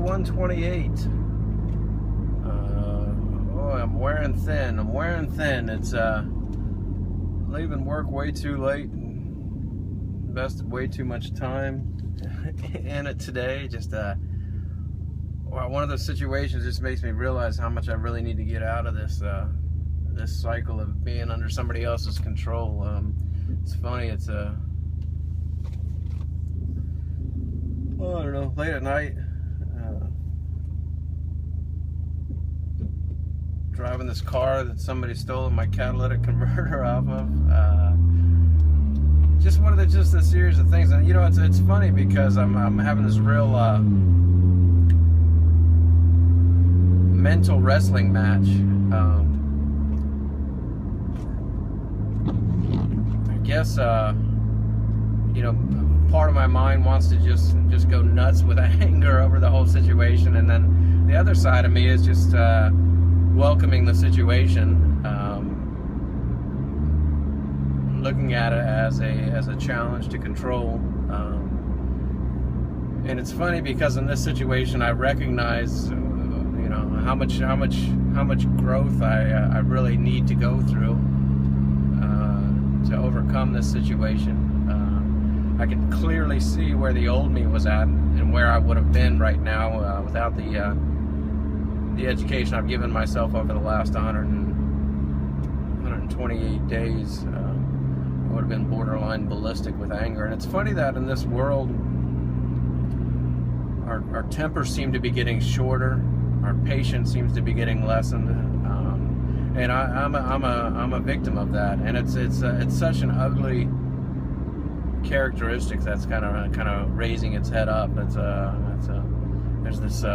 128. Oh, I'm wearing thin. It's leaving work way too late. Invested way too much time in it today. Just one of those situations just makes me realize how much I really need to get out of this this cycle of being under somebody else's control. It's funny. It's well, I don't know, late at night, driving this car that somebody stole my catalytic converter off of. Just a series of things, and you know, it's funny because I'm having this real mental wrestling match. I guess you know, part of my mind wants to just go nuts with anger over the whole situation, and then the other side of me is just welcoming the situation, looking at it as a challenge to control. And it's funny because in this situation I recognize you know, how much growth I really need to go through to overcome this situation. I can clearly see where the old me was at and where I would have been right now without the education I've given myself over the last 128 days. I would have been borderline ballistic with anger. And it's funny that in this world, our tempers seem to be getting shorter, our patience seems to be getting lessened, and I'm a victim of that. And it's such an ugly characteristic that's kind of raising its head up. There's this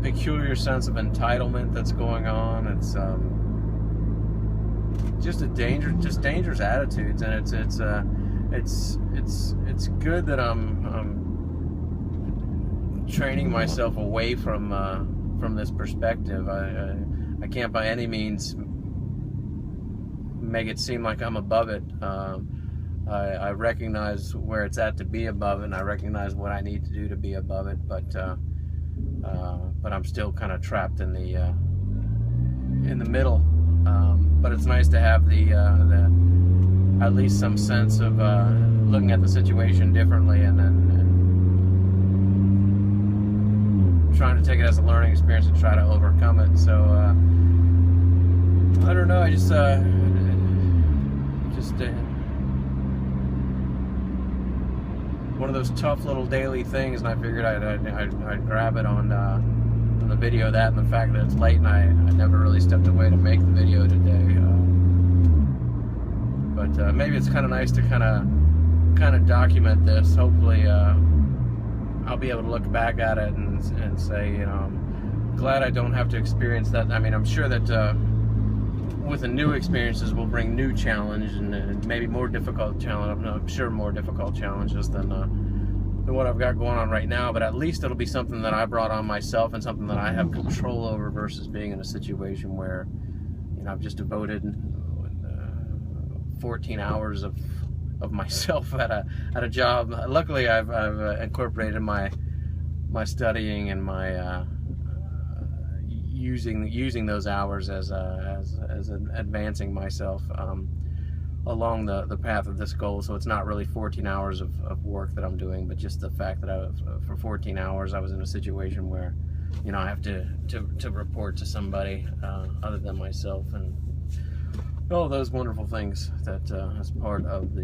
peculiar sense of entitlement that's going on. It's just dangerous attitudes, and it's good that I'm training myself away from this perspective. I can't by any means make it seem like I'm above it. I recognize where it's at to be above it, and I recognize what I need to do to be above it, but I'm still kind of trapped in the middle. But it's nice to have the at least some sense of looking at the situation differently, and trying to take it as a learning experience and try to overcome it. So I don't know. I just one of those tough little daily things, and I figured I'd grab it on the video, that and the fact that it's late, and I never really stepped away to make the video today. But maybe it's kind of nice to kind of document this. Hopefully I'll be able to look back at it and say, you know, I'm glad I don't have to experience that. I mean, I'm sure that with the new experiences will bring new challenge and maybe more difficult challenge. I'm sure more difficult challenges than what I've got going on right now, but at least it'll be something that I brought on myself and something that I have control over, versus being in a situation where, you know, I've just devoted 14 hours of myself at a job. Luckily, I've incorporated my studying and my using those hours as advancing myself along the path of this goal. So it's not really 14 hours of work that I'm doing, but just the fact that for 14 hours I was in a situation where, you know, I have to report to somebody other than myself, and all those wonderful things that as part of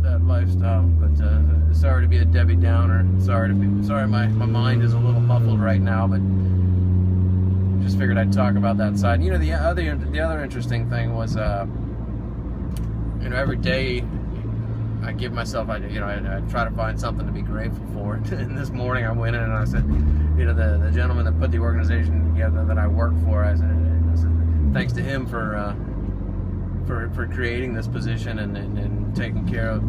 that lifestyle. But sorry to be a Debbie Downer. Sorry my mind is a little muffled right now, but just figured I'd talk about that side. You know, the other interesting thing was, you know, every day I give myself, I try to find something to be grateful for. And this morning I went in and I said, you know, the gentleman that put the organization together that I work for, I said thanks to him for creating this position and taking care of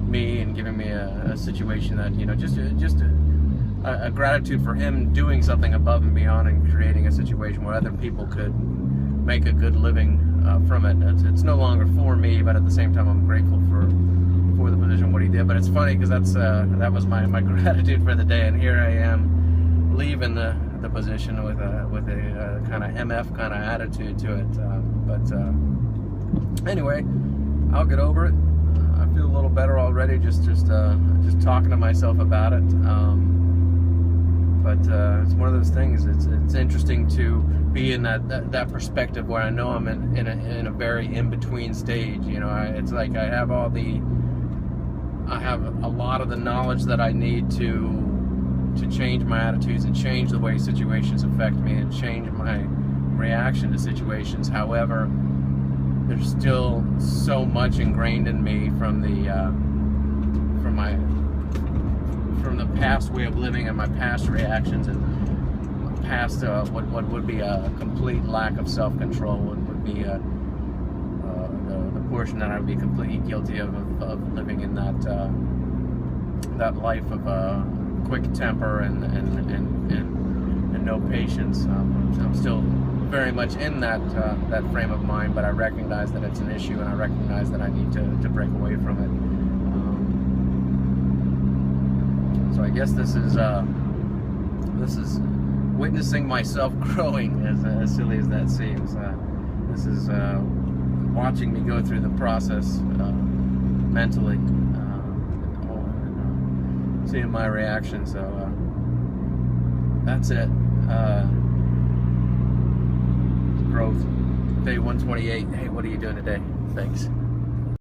me and giving me a situation that, you know, just a gratitude for him doing something above and beyond and creating a situation where other people could make a good living from it. It's no longer for me, but at the same time I'm grateful for the position, what he did. but it's funny because that was my gratitude for the day, and here I am leaving the position with a kind of MF kind of attitude to it. But anyway, I'll get over it. I feel a little better already just talking to myself about it. But it's one of those things. It's interesting to be in that perspective where I know I'm in a very in between stage. You know, it's like I have a lot of the knowledge that I need to change my attitudes and change the way situations affect me and change my reaction to situations. However, there's still so much ingrained in me from the past way of living and my past reactions and past what would be a complete lack of self-control, would be the portion that I would be completely guilty of living in that life of quick temper and no patience. I'm still very much in that frame of mind, but I recognize that it's an issue, and I recognize that I need to break away from it. So I guess this is witnessing myself growing, as silly as that seems. This is watching me go through the process mentally, seeing my reaction. So that's it. Growth, day 128. Hey, what are you doing today? Thanks.